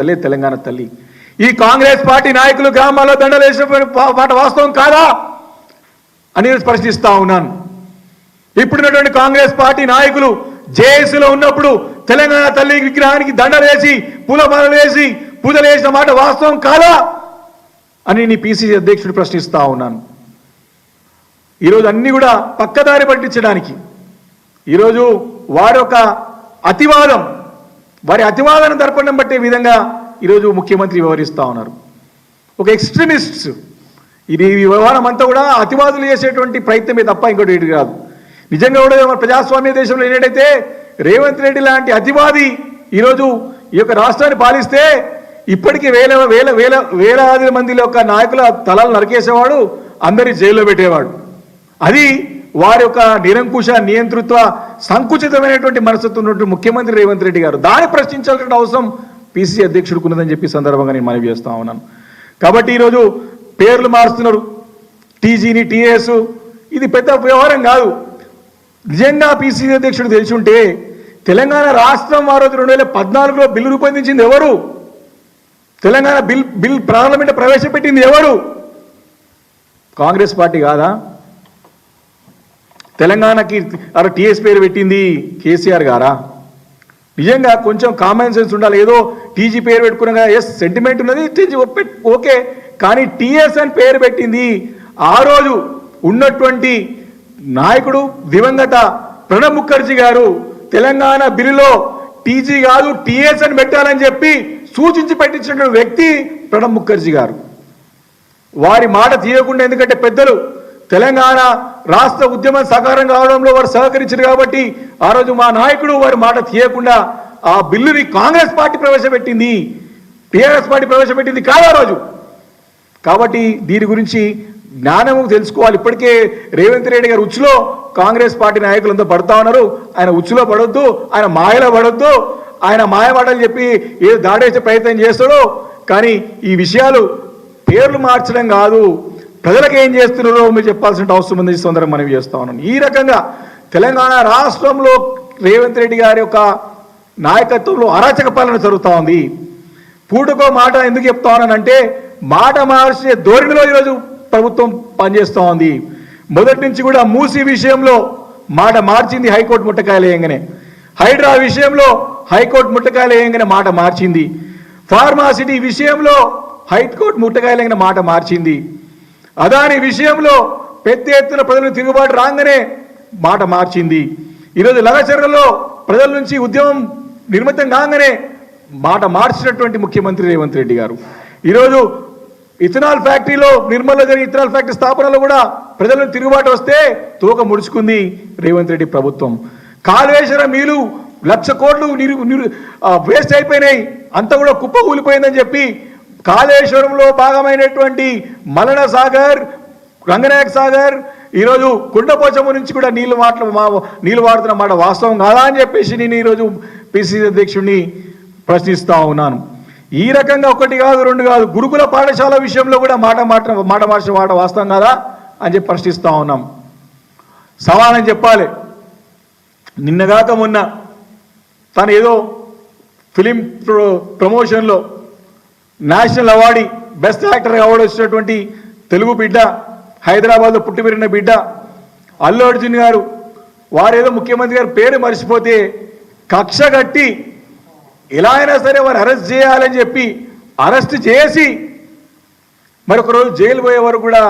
తల్లి తెలంగాణ తల్లి. ఈ కాంగ్రెస్ పార్టీ నాయకులు గ్రామాల్లో దండలేసిన మాట వాస్తవం కాదా అని ప్రశ్నిస్తా ఉన్నాను. ఇప్పుడున్నటువంటి కాంగ్రెస్ పార్టీ నాయకులు జేఏసీలో ఉన్నప్పుడు తెలంగాణ తల్లి విగ్రహానికి దండలేసి పూలమాలలు వేసి పూజలు వేసిన మాట వాస్తవం కాదా అని నీ పిసిసి అధ్యక్షుడు ప్రశ్నిస్తా ఉన్నాను. ఈరోజు అన్ని కూడా పక్కదారి పట్టించడానికి ఈరోజు వారి యొక్క అతివాదం, వారి అతివాదన దర్పణం పట్టే విధంగా ఈరోజు ముఖ్యమంత్రి వ్యవహరిస్తూ ఉన్నారు. ఒక ఎక్స్ట్రీమిస్ట్స్ ఇది వ్యవహారం అంతా కూడా అతివాదులు చేసేటువంటి ప్రయత్నమే తప్ప ఇంకోటి ఏంటి కాదు. నిజంగా కూడా మన ప్రజాస్వామ్య దేశంలో ఏంటంటే రేవంత్ రెడ్డి లాంటి అతివాది ఈరోజు ఈ యొక్క రాష్ట్రాన్ని పాలిస్తే ఇప్పటికీ వేలాది మంది యొక్క నాయకుల తలలు నరికేసేవాడు, అందరి జైల్లో పెట్టేవాడు. అది వారి యొక్క నిరంకుశ నియంతృత్వ సంకుచితమైనటువంటి మనస్తత్వం ఉన్నటువంటి ముఖ్యమంత్రి రేవంత్ రెడ్డి గారు. దాన్ని ప్రశ్నించాల్సిన అవసరం పిసిసి అధ్యక్షుడికి ఉన్నదని చెప్పి సందర్భంగా నేను మనవి చేస్తా ఉన్నాను. కాబట్టి ఈరోజు పేర్లు మారుస్తున్నారు, టీజీని టీఎస్, ఇది పెద్ద వ్యవహారం కాదు. నిజంగా పిసిసి అధ్యక్షుడు తెలిసి ఉంటే తెలంగాణ రాష్ట్రం ఆ రోజు 2014లో బిల్లు రూపొందించింది ఎవరు? తెలంగాణ బిల్ పార్లమెంట్ ప్రవేశపెట్టింది ఎవరు? కాంగ్రెస్ పార్టీ కాదా? తెలంగాణకి టీఎస్ పేరు పెట్టింది కేసీఆర్ గారా? నిజంగా కొంచెం కామన్ సెన్స్ ఉండాలి. ఏదో టీజీ పేరు పెట్టుకున్నా ఎస్ సెంటిమెంట్ ఉన్నది, టీజీ ఓకే, కానీ టీఎస్ అని పేరు పెట్టింది ఆ రోజు ఉన్నటువంటి నాయకుడు దివంగత ప్రణబ్ ముఖర్జీ గారు. తెలంగాణ బిల్లులో టీజీ కాదు టీఎస్ అని పెట్టాలని చెప్పి సూచించి పెట్టించిన వ్యక్తి ప్రణబ్ ముఖర్జీ గారు. వారి మాట తీయకుండా, ఎందుకంటే పెద్దలు తెలంగాణ రాష్ట్ర ఉద్యమం సాకారం కావడంలో వారు సహకరించారు కాబట్టి ఆ రోజు మా నాయకుడు వారి మాట తీయకుండా ఆ బిల్లుని కాంగ్రెస్ పార్టీ ప్రవేశపెట్టింది, టీఆర్ఎస్ పార్టీ ప్రవేశపెట్టింది కాదు ఆ రోజు. కాబట్టి దీని గురించి జ్ఞానము తెలుసుకోవాలి. ఇప్పటికే రేవంత్ రెడ్డి గారు ఉచ్చులో కాంగ్రెస్ పార్టీ నాయకులంతా పడతా ఉన్నారు. ఆయన ఉచ్చులో పడొద్దు, ఆయన మాయలో పడొద్దు, ఆయన మాయమాటలు చెప్పి ఏదో దాడేసే ప్రయత్నం చేస్తాడో. కానీ ఈ విషయాలు పేర్లు మార్చడం కాదు, ప్రజలకు ఏం చేస్తున్నారో మీరు చెప్పాల్సిన అవసరం ఉంది. సందర్భం మనవి చేస్తా ఉన్నాను. ఈ రకంగా తెలంగాణ రాష్ట్రంలో రేవంత్ రెడ్డి గారి యొక్క నాయకత్వంలో అరాచక పాలన జరుగుతూ ఉంది. పూటకో మాట ఎందుకు చెప్తా ఉన్నానంటే మాట మార్చే ధోరణిలో ఈరోజు ప్రభుత్వం పనిచేస్తూ ఉంది. మొదటి నుంచి కూడా మూసీ విషయంలో మాట మార్చింది హైకోర్టు ముట్టకాయలు వేయంగానే, హైడ్రా విషయంలో హైకోర్టు ముట్టకాయలు వేయంగానే మాట మార్చింది, ఫార్మాసిటీ విషయంలో హైకోర్టు ముట్టకాయలు వేయంగానే మాట మార్చింది, అదాని విషయంలో పెద్ద ఎత్తున ప్రజలను తిరుగుబాటు రాగానే మాట మార్చింది. ఈరోజు లగచర్లలో ప్రజల నుంచి ఉద్యమం నిర్మితం కాగానే మాట మార్చినటువంటి ముఖ్యమంత్రి రేవంత్ రెడ్డి గారు. ఈరోజు ఇథనాల్ ఫ్యాక్టరీలో నిర్మల్లో జరిగిన ఇథనాల్ ఫ్యాక్టరీ స్థాపనలో కూడా ప్రజలను తిరుగుబాటు వస్తే తోక ముడుచుకుంది రేవంత్ రెడ్డి ప్రభుత్వం. కాళేశ్వరం నీళ్లు 1,00,000 కోట్లు వేస్ట్ అయిపోయినాయి, అంతా కూడా కుప్ప కూలిపోయిందని చెప్పి కాళేశ్వరంలో భాగమైనటువంటి మలన సాగర్, రంగనాయక సాగర్, ఈరోజు కుండపోచమ్మ నుంచి కూడా నీళ్లు వాడుతున్న మాట వాస్తవం కాదా అని చెప్పేసి నేను ఈరోజు పిసిసి అధ్యక్షుడిని ప్రశ్నిస్తా ఉన్నాను. ఈ రకంగా ఒకటి కాదు రెండు కాదు, గురుకుల పాఠశాల విషయంలో కూడా మాట మార్చిన మాట వాస్తవం కాదా అని చెప్పి ప్రశ్నిస్తూ ఉన్నాం. సమానం చెప్పాలి. నిన్నగాక మొన్న తను ఏదో ఫిలిం ప్రమోషన్లో national award best actor award వచ్చినటువంటి తెలుగు బిడ్డ, హైదరాబాద్లో పుట్టి పెరిగిన బిడ్డ అల్లు అర్జున్ గారు, వారేదో ముఖ్యమంత్రి గారు పేరు మర్చిపోతే కక్ష కట్టి ఎలా అయినా సరే వారు అరెస్ట్ చేయాలని చెప్పి అరెస్ట్ చేసి మరొక రోజు జైలు పోయే వరకు కూడా